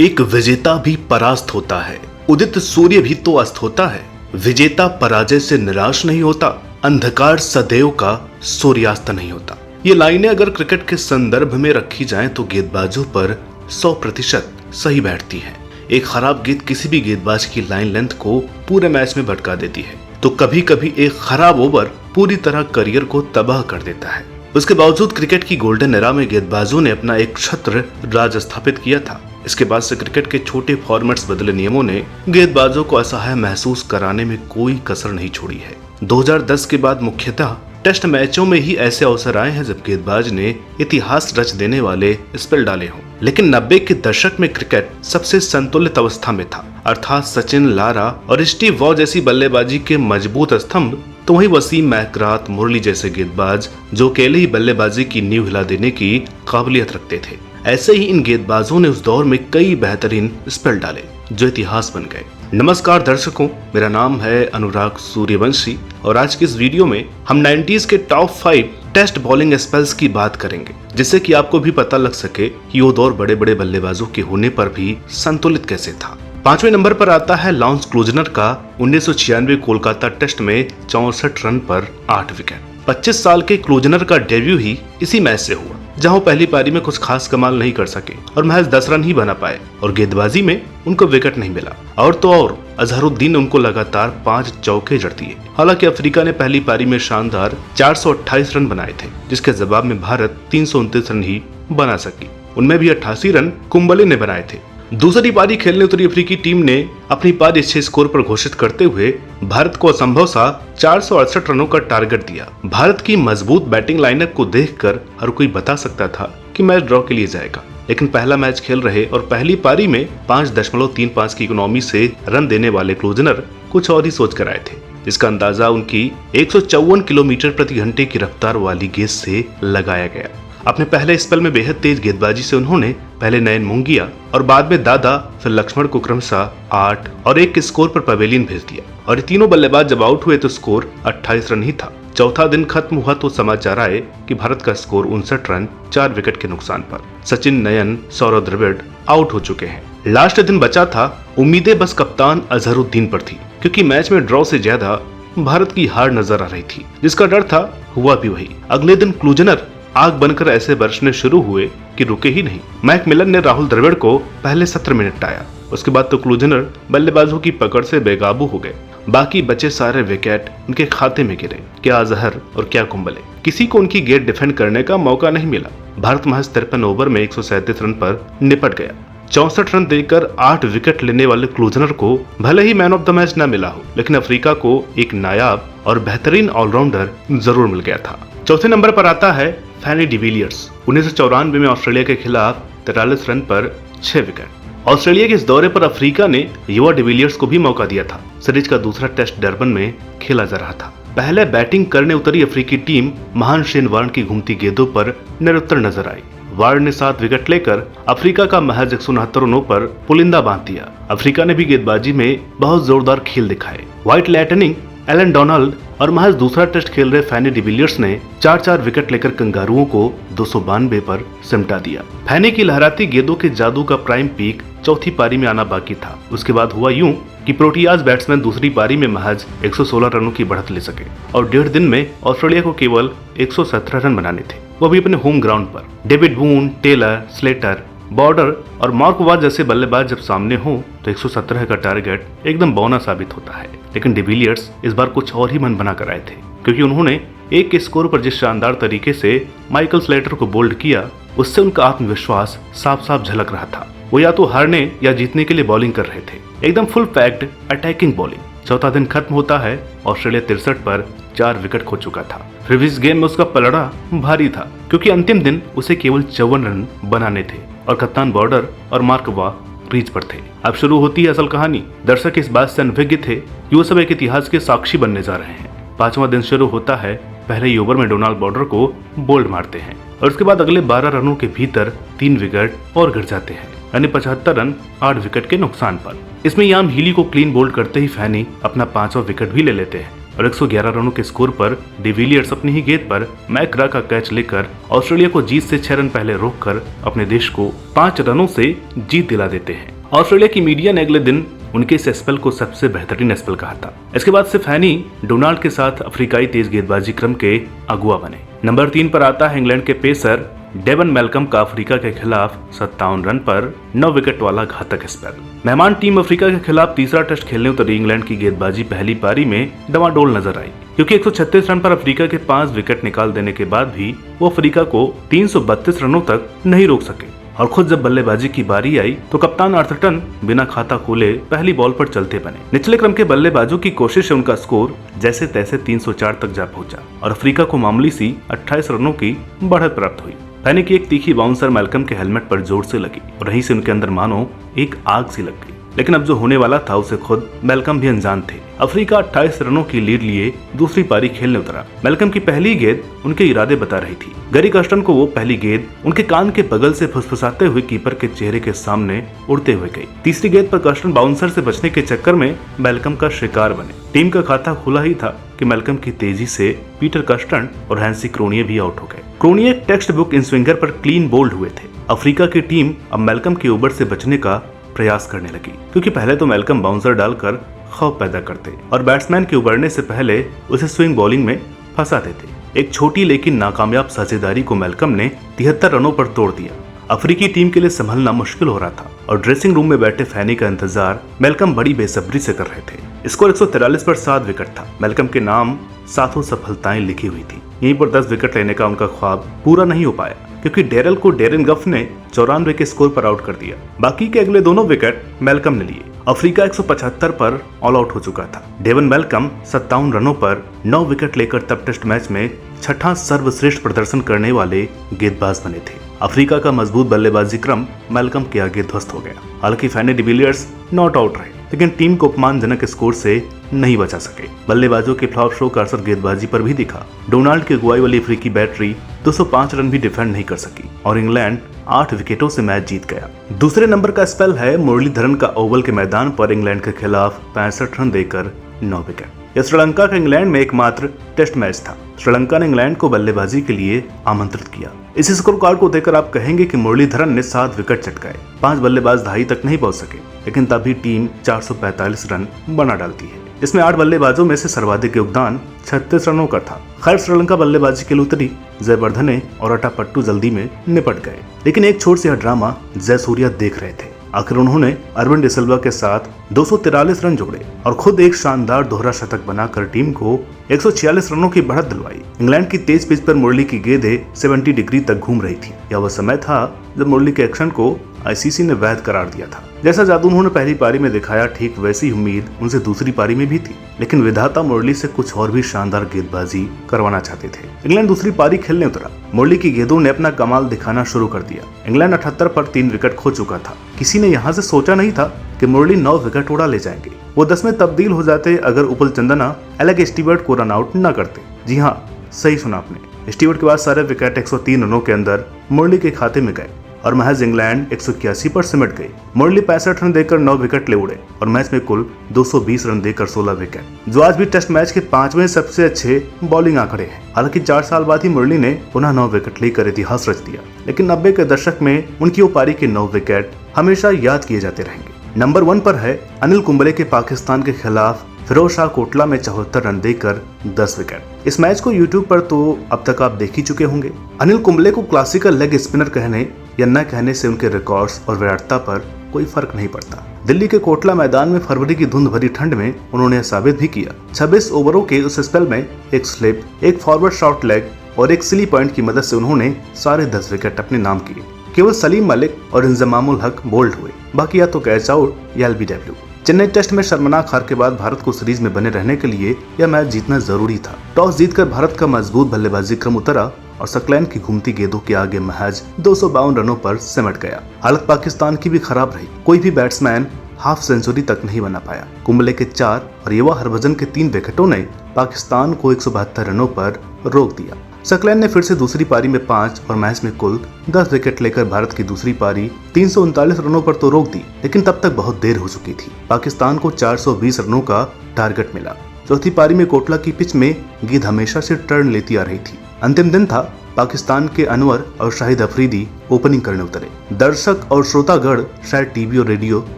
एक विजेता भी परास्त होता है, उदित सूर्य भी तो अस्त होता है। विजेता पराजय से निराश नहीं होता, अंधकार सदैव का सूर्यास्त नहीं होता। ये लाइनें अगर क्रिकेट के संदर्भ में रखी जाएं तो गेंदबाजों पर 100% सही बैठती हैं। एक खराब गेंद किसी भी गेंदबाज की लाइन लेंथ को पूरे मैच में भटका देती है, तो कभी कभी एक खराब ओवर पूरी तरह करियर को तबाह कर देता है। उसके बावजूद क्रिकेट की गोल्डन एरा में गेंदबाजों ने अपना एक छत्र राज स्थापित किया था। इसके बाद से क्रिकेट के छोटे फॉर्मेट्स बदले नियमों ने गेंदबाजों को असहाय महसूस कराने में कोई कसर नहीं छोड़ी है। 2010 के बाद मुख्यतः टेस्ट मैचों में ही ऐसे अवसर आए हैं जब गेंदबाज ने इतिहास रच देने वाले स्पेल डाले हों। लेकिन 90 के दशक में क्रिकेट सबसे संतुलित अवस्था में था, अर्थात सचिन, लारा और स्टीव वॉ जैसी बल्लेबाजी के मजबूत स्तंभ, तो वहीं वसीम, मैकग्राथ, मुरली जैसे गेंदबाज जो अकेले ही बल्लेबाजी की नींव हिला देने की काबिलियत रखते थे। ऐसे ही इन गेंदबाजों ने उस दौर में कई बेहतरीन स्पेल डाले जो इतिहास बन गए। नमस्कार दर्शकों, मेरा नाम है अनुराग सूर्यवंशी और आज की इस वीडियो में हम 90s के टॉप 5 टेस्ट बॉलिंग स्पेल्स की बात करेंगे, जिससे कि आपको भी पता लग सके कि वो दौर बड़े बड़े बल्लेबाजों के होने पर भी संतुलित कैसे था। 5वें नंबर पर आता है लॉन्स क्लूजनर का 1996 कोलकाता टेस्ट में 64 रन पर 8 विकेट। 25 साल के क्लूजनर का डेब्यू ही इसी मैच से हुआ, जहां वो पहली पारी में कुछ खास कमाल नहीं कर सके और महज 10 रन ही बना पाए और गेंदबाजी में उनको विकेट नहीं मिला। और तो और अजहरुद्दीन ने उनको लगातार 5 चौके जड़ दिए। हालांकि अफ्रीका ने पहली पारी में शानदार 428 रन बनाए थे, जिसके जवाब में भारत 329 रन ही बना सकी। उनमें भी 88 रन कुंबले ने बनाए थे। दूसरी पारी खेलने उतरी अफ्रीकी टीम ने अपनी पारी अच्छे स्कोर पर घोषित करते हुए भारत को असंभव सा 468 रनों का टारगेट दिया। भारत की मजबूत बैटिंग लाइनअप को देखकर हर कोई बता सकता था कि मैच ड्रॉ के लिए जाएगा, लेकिन पहला मैच खेल रहे और पहली पारी में 5.35 की इकोनॉमी से रन देने वाले क्लूजनर कुछ और ही सोच कर आए थे, जिसका अंदाजा उनकी 154 किलोमीटर प्रति घंटे की रफ्तार वाली गेंद से लगाया गया। अपने पहले स्पेल में बेहद तेज गेंदबाजी से उन्होंने पहले नयन मुंगिया और बाद में दादा फिर लक्ष्मण को क्रमशः 8 और 1 के स्कोर पर पवेलियन भेज दिया और ये तीनों बल्लेबाज जब आउट हुए तो स्कोर 28 रन ही था। चौथा दिन खत्म हुआ तो समाचार आए कि भारत का स्कोर 59 रन 4 विकेट के नुकसान पर। सचिन, नयन, सौरव द्रविड़ आउट हो चुके हैं। लास्ट दिन बचा था, उम्मीदें बस कप्तान अजहरुद्दीन पर थी, क्योंकि मैच में ड्रॉ से ज्यादा भारत की हार नजर आ रही थी। जिसका डर था हुआ भी वही। अगले दिन क्लूजनर आग बनकर ऐसे बरसने शुरू हुए कि रुके ही नहीं। मैक मिलन ने राहुल द्रविड़ को पहले 17 में निपटाया। उसके बाद तो क्लूजनर बल्लेबाजों की पकड़ से बेकाबू हो गए। बाकी बचे सारे विकेट उनके खाते में गिरे। क्या अजहर और क्या कुंबले, किसी को उनकी गेट डिफेंड करने का मौका नहीं मिला। भारत महज 53 ओवर में 137 रन पर निपट गया। 64 रन देकर 8 विकेट लेने वाले क्लूजनर को भले ही मैन ऑफ द मैच न मिला हो, लेकिन अफ्रीका को एक नायाब और बेहतरीन ऑलराउंडर जरूर मिल गया था। चौथे नंबर पर आता है फैनी डिविलियर्स। 1994 में ऑस्ट्रेलिया के खिलाफ 43 रन पर 6 विकेट। ऑस्ट्रेलिया के इस दौरे पर अफ्रीका ने युवा डिविलियर्स को भी मौका दिया था। सीरीज का दूसरा टेस्ट डरबन में खेला जा रहा था। पहले बैटिंग करने उतरी अफ्रीकी टीम महान शेन वार्न की घूमती गेंदों पर निरुत्तर नजर आई। वार्न ने 7 विकेट लेकर अफ्रीका का महज 169 रनों पर पुलिंदा बांध दिया। अफ्रीका ने भी गेंदबाजी में बहुत जोरदार खेल दिखाए। व्हाइट लैटनिंग, एलन डोनाल्ड और महज दूसरा टेस्ट खेल रहे फैनी डिविलियर्स ने 4-4 विकेट लेकर कंगारुओं को 292 पर सिमटा दिया। फैनी की लहराती गेंदों के जादू का प्राइम पीक चौथी पारी में आना बाकी था। उसके बाद हुआ यूं कि प्रोटियाज बैट्समैन दूसरी पारी में महज 116 रनों की बढ़त ले सके और 1.5 दिन में ऑस्ट्रेलिया को केवल 117 रन बनाने थे, वो भी अपने होम ग्राउंड पर। David Boon, Taylor, Slater, border और मार्क वाह जैसे बल्लेबाज जब सामने हो तो 117 का टारगेट एकदम बौना साबित होता है। लेकिन डिविलियर्स इस बार कुछ और ही मन बना कर आए थे, क्योंकि उन्होंने 1 के स्कोर पर जिस शानदार तरीके से माइकल स्लेटर को बोल्ड किया, उससे उनका आत्मविश्वास साफ साफ झलक रहा था। वो या तो हारने या जीतने के लिए बॉलिंग कर रहे थे, एकदम फुल पैक्ड अटैकिंग बॉलिंग। चौथा दिन खत्म होता है, ऑस्ट्रेलिया 63 पर 4 विकेट खो चुका था। फिर इस गेम में उसका पलड़ा भारी था, क्योंकि अंतिम दिन उसे केवल 54 रन बनाने थे और कप्तान बॉर्डर और मार्क वाह क्रीज पर थे। अब शुरू होती है असल कहानी। दर्शक इस बात से अनभिज्ञ थे कि वो सब एक इतिहास के साक्षी बनने जा रहे हैं। 5वां दिन शुरू होता है। पहले ही ओवर में डोनाल्ड बॉर्डर को बोल्ड मारते हैं और उसके बाद अगले 12 रनों के भीतर 3 विकेट और गिर जाते हैं, यानी 75 रन 8 विकेट के नुकसान पर। इसमें याम हीली को क्लीन बोल्ड करते ही फैनी अपना 5वां विकेट भी ले लेते हैं और 111 रनों के स्कोर पर डिविलियर्स अपनी ही गेंद पर मैकग्रा का कैच लेकर ऑस्ट्रेलिया को जीत से 6 रन पहले रोककर अपने देश को 5 रनों से जीत दिला देते हैं। ऑस्ट्रेलिया की मीडिया ने अगले दिन उनके इस स्पेल को सबसे बेहतरीन स्पेल कहा था। इसके बाद सिर्फ हैनी डोनाल्ड के साथ अफ्रीकाई तेज गेंदबाजी क्रम के अगुआ बने। नंबर 3 पर आता है इंग्लैंड के पेसर डेवन मेलकम का अफ्रीका के खिलाफ 57 रन पर 9 विकेट वाला घातक स्पेल। मेहमान टीम अफ्रीका के खिलाफ तीसरा टेस्ट खेलने उतरी इंग्लैंड की गेंदबाजी पहली पारी में डवाडोल नजर आई, क्योंकि 136 रन पर अफ्रीका के 5 विकेट निकाल देने के बाद भी वो अफ्रीका को 332 रनों तक नहीं रोक सके। और खुद जब बल्लेबाजी की बारी आई तो कप्तान आर्थरटन बिना खाता खोले पहली बॉल पर चलते बने। निचले क्रम के बल्लेबाजों की कोशिश से उनका स्कोर जैसे तैसे 304 तक जा पहुंचा और अफ्रीका को मामूली सी 28 रनों की बढ़त प्राप्त हुई। फैनी की एक तीखी बाउंसर मेलकम के हेलमेट पर जोर से लगी और वहीं से उनके अंदर मानो एक आग सी लग गई। लेकिन अब जो होने वाला था उसे खुद मेलकम भी अनजान थे। अफ्रीका 28 रनों की लीड लिए दूसरी पारी खेलने उतरा। मेलकम की पहली गेंद उनके इरादे बता रही थी। गैरी कर्स्टन को वो पहली गेंद उनके कान के बगल से फुसफुसाते हुए कीपर के चेहरे के सामने उड़ते हुए गई। तीसरी गेंद पर कर्स्टन बाउंसर से बचने के चक्कर में मेलकम का शिकार बने। टीम का खाता खुला ही था कि मेलकम की तेजी से पीटर कर्स्टन और हैंसी क्रोनिये भी आउट हो गए। क्रोनिये एक टेक्स्ट बुक इन स्विंगर पर क्लीन बोल्ड हुए थे। अफ्रीका की टीम अब मेलकम के ओवर से बचने का प्रयास करने लगी, क्योंकि पहले तो मेलकम बाउंसर डालकर खौफ पैदा करते और बैट्समैन के उबरने से पहले उसे स्विंग बॉलिंग में फंसाते थे। एक छोटी लेकिन नाकामयाब साझेदारी को मेलकम ने 73 रनों पर तोड़ दिया। अफ्रीकी टीम के लिए संभलना मुश्किल हो रहा था और ड्रेसिंग रूम में बैठे फैनी का इंतजार मेलकम बड़ी बेसब्री से कर रहे थे। स्कोर 143 पर 7 विकेट था। मेलकम के नाम 7 सफलताएं लिखी हुई थी। यहीं पर 10 विकेट लेने का उनका ख्वाब पूरा नहीं हो पाया, क्योंकि डेरल को डेरेन गफ ने 94 के स्कोर पर आउट कर दिया। बाकी के अगले दोनों विकेट मेलकम ने लिए। अफ्रीका 175 पर ऑल आउट हो चुका था। डेवन मेलकम 57 रनों पर 9 विकेट लेकर तब टेस्ट मैच में छठा सर्वश्रेष्ठ प्रदर्शन करने वाले गेंदबाज बने थे। अफ्रीका का मजबूत बल्लेबाजी क्रम मेलकम के आगे ध्वस्त हो गया। हालांकि फैनी डिविलियर्स नॉट आउट रहे, लेकिन टीम को अपमानजनक स्कोर से नहीं बचा सके। बल्लेबाजों के फ्लॉप शो का असर गेंदबाजी पर भी दिखा। डोनाल्ड की अगुवाई वाली अफ्रीकी बैटरी 205 रन भी डिफेंड नहीं कर सकी और इंग्लैंड 8 विकेटों से मैच जीत गया। दूसरे नंबर का स्पेल है मुरलीधरन का ओवल के मैदान पर इंग्लैंड के खिलाफ 65 रन देकर 9 विकेट। यह श्रीलंका का इंग्लैंड में एकमात्र टेस्ट मैच था। श्रीलंका ने इंग्लैंड को बल्लेबाजी के लिए आमंत्रित किया। इस स्कोर कार्ड को देखकर आप कहेंगे कि मुरलीधरन ने 7 विकेट चटकाए। 5 बल्लेबाज दहाई तक नहीं पहुंच सके, लेकिन तभी टीम 445 रन बना डालती है। इसमें 8 बल्लेबाजों में से सर्वाधिक योगदान 36 रनों का था। खैर, श्रीलंका बल्लेबाजी के लिए उतरी। जयवर्धने और अटापट्टू जल्दी में निपट गए, लेकिन एक छोर से यह ड्रामा जयसूर्या देख रहे थे। आखिर उन्होंने अरविंद डिसिल्वा के साथ 243 रन जोड़े और खुद एक शानदार दोहरा शतक बनाकर टीम को 146 रनों की बढ़त दिलवाई। इंग्लैंड की तेज पिच पर मुरली की गेंदें 70 डिग्री तक घूम रही थी। यह वह समय था जब मुरली के एक्शन को आईसीसी ने वैध करार दिया था। जैसा जादू उन्होंने पहली पारी में दिखाया, ठीक वैसी उम्मीद उनसे दूसरी पारी में भी थी, लेकिन विधाता मुरली से कुछ और भी शानदार गेंदबाजी करवाना चाहते थे। इंग्लैंड दूसरी पारी खेलने उतरा। मुरली की गेंदों ने अपना कमाल दिखाना शुरू कर दिया। इंग्लैंड 78 पर 3 विकेट खो चुका था। किसी ने यहाँ से सोचा नहीं था कि मुरली 9 विकेट उड़ा ले जाएंगे। वो 10 में तब्दील हो जाते अगर उपल चंदना एलेक स्टीवर्ट को रन आउट न करते। जी हाँ, सही सुना आपने। स्टीवर्ट के बाद सारे विकेट 103 रनों के अंदर मुरली के खाते में गए और महज इंग्लैंड 181 पर सिमट गई। मुरली 65 रन देकर 9 विकेट ले उड़े और मैच में कुल 220 रन देकर 16 विकेट, जो आज भी टेस्ट मैच के 5वें सबसे अच्छे बॉलिंग आंकड़े हैं। हालांकि 4 साल बाद ही मुरली ने पुनः 9 विकेट लेकर इतिहास रच दिया, लेकिन 90 के दशक में उनकी वो पारी के 9 विकेट हमेशा याद किए जाते रहेंगे। नंबर 1 पर है अनिल कुंबले के पाकिस्तान के खिलाफ फिरोज शाह कोटला में 74 रन देकर 10 विकेट। इस मैच को यूट्यूब पर तो अब तक आप देख ही चुके होंगे। अनिल कुंबले को क्लासिकल लेग स्पिनर कहने या न कहने से उनके रिकॉर्ड्स और विराटता पर कोई फर्क नहीं पड़ता। दिल्ली के कोटला मैदान में फरवरी की धुंध भरी ठंड में उन्होंने साबित भी किया। 26 ओवरों के उस स्पेल में एक स्लिप, एक फॉरवर्ड शॉर्ट लेग और एक सिली पॉइंट की मदद से उन्होंने सारे 10 विकेट अपने नाम किए। केवल सलीम मलिक और इंजमामुल हक बोल्ड हुए, बाकी या तो कैच आउट या एलबीडब्ल्यू। चेन्नई टेस्ट में शर्मनाक हार के बाद भारत को सीरीज में बने रहने के लिए यह मैच जीतना जरूरी था। टॉस जीतकर भारत का मजबूत बल्लेबाजी क्रम उतरा और सकलैन की घूमती गेंदों के आगे महज 252 रनों पर सिमट गया। हालत पाकिस्तान की भी खराब रही। कोई भी बैट्समैन हाफ सेंचुरी तक नहीं बना पाया। कुंबले के 4 और युवा हरभजन के 3 विकेटों ने पाकिस्तान को 172 रनों पर रोक दिया। सकलैन ने फिर से दूसरी पारी में 5 और मैच में कुल 10 विकेट लेकर भारत की दूसरी पारी 339 रनों पर तो रोक दी, लेकिन तब तक बहुत देर हो चुकी थी। पाकिस्तान को 420 रनों का टारगेट मिला। चौथी पारी में कोटला की पिच में गेंद हमेशा से टर्न लेती आ रही थी। अंतिम दिन था। पाकिस्तान के अनवर और शाहिद अफरीदी ओपनिंग करने उतरे। दर्शक और श्रोतागण शायद टीवी और रेडियो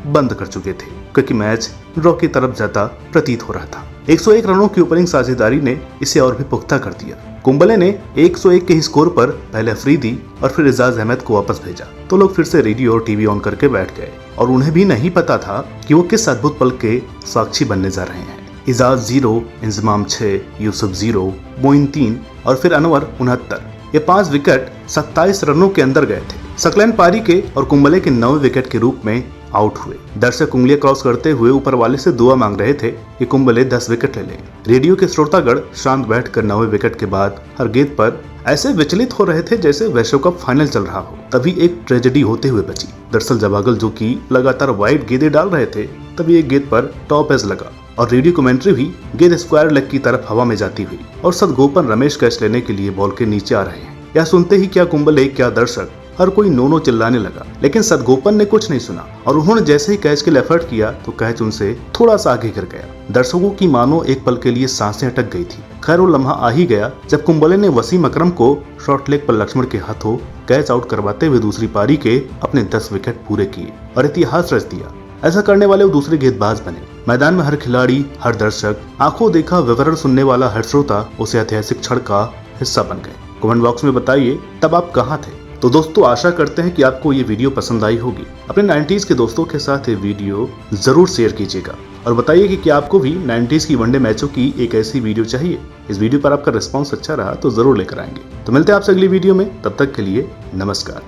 बंद कर चुके थे क्योंकि मैच ड्रॉ की तरफ जाता प्रतीत हो रहा था। 101 रनों की ओपनिंग साझेदारी ने इसे और भी पुख्ता कर दिया। कुंबले ने 101 के स्कोर पर पहले अफरीदी और फिर एजाज अहमद को वापस भेजा तो लोग फिर से रेडियो और टीवी ऑन करके बैठ गए और उन्हें भी नहीं पता था कि वो किस अद्भुत पल के साक्षी बनने जा रहे हैं। एजाज 0, इंजमाम 6, यूसुफ 0, मोइन 3 और फिर अनवर 69। ये 5 विकेट 27 रनों के अंदर गए थे। सकलैन पारी के और कुंबले के 9वें विकेट के रूप में आउट हुए। दर्शक उंगलियां क्रॉस करते हुए ऊपर वाले से दुआ मांग रहे थे कि कुंबले 10 विकेट ले लें। रेडियो के श्रोतागण शांत बैठकर 9वें विकेट के बाद हर गेंद पर ऐसे विचलित हो रहे थे जैसे विश्व कप फाइनल चल रहा हो। तभी एक ट्रेजेडी होते हुए बची। दरअसल जवागल जो कि लगातार वाइड गेंदें डाल रहे थे, तभी एक गेंद पर टॉप एज लगा और रेडियो कमेंट्री भी गेंद स्क्वायर लेग की तरफ हवा में जाती हुई और सदगोपन रमेश कैच लेने के लिए बॉल के नीचे आ रहे हैं। यह सुनते ही क्या कुंबले क्या दर्शक हर कोई नो चिल्लाने लगा, लेकिन सदगोपन ने कुछ नहीं सुना और उन्होंने जैसे ही कैच के लिए एफर्ट किया तो कैच उनसे थोड़ा सा आगे गिर गया। दर्शकों की मानो एक पल के लिए सांसें अटक गई थी। खैर वो लम्हा आ ही गया जब कुंबले ने वसीम अकरम को शॉर्ट लेग पर लक्ष्मण के हाथों कैच आउट करवाते हुए दूसरी पारी के अपने 10 विकेट पूरे किए और इतिहास रच दिया। ऐसा करने वाले वो दूसरे गेंदबाज बने। मैदान में हर खिलाड़ी, हर दर्शक, आंखों देखा विवरण सुनने वाला हर श्रोता उस ऐतिहासिक क्षण का हिस्सा बन गए। कमेंट बॉक्स में बताइए तब आप कहाँ थे। तो दोस्तों आशा करते हैं कि आपको ये वीडियो पसंद आई होगी। अपने 90s के दोस्तों के साथ ये वीडियो जरूर शेयर कीजिएगा और बताइए कि क्या आपको भी 90s की वनडे मैचों की एक ऐसी वीडियो चाहिए। इस वीडियो पर आपका रिस्पांस अच्छा रहा तो जरूर लेकर आएंगे। तो मिलते हैं आपसे अगली वीडियो में, तब तक के लिए नमस्कार।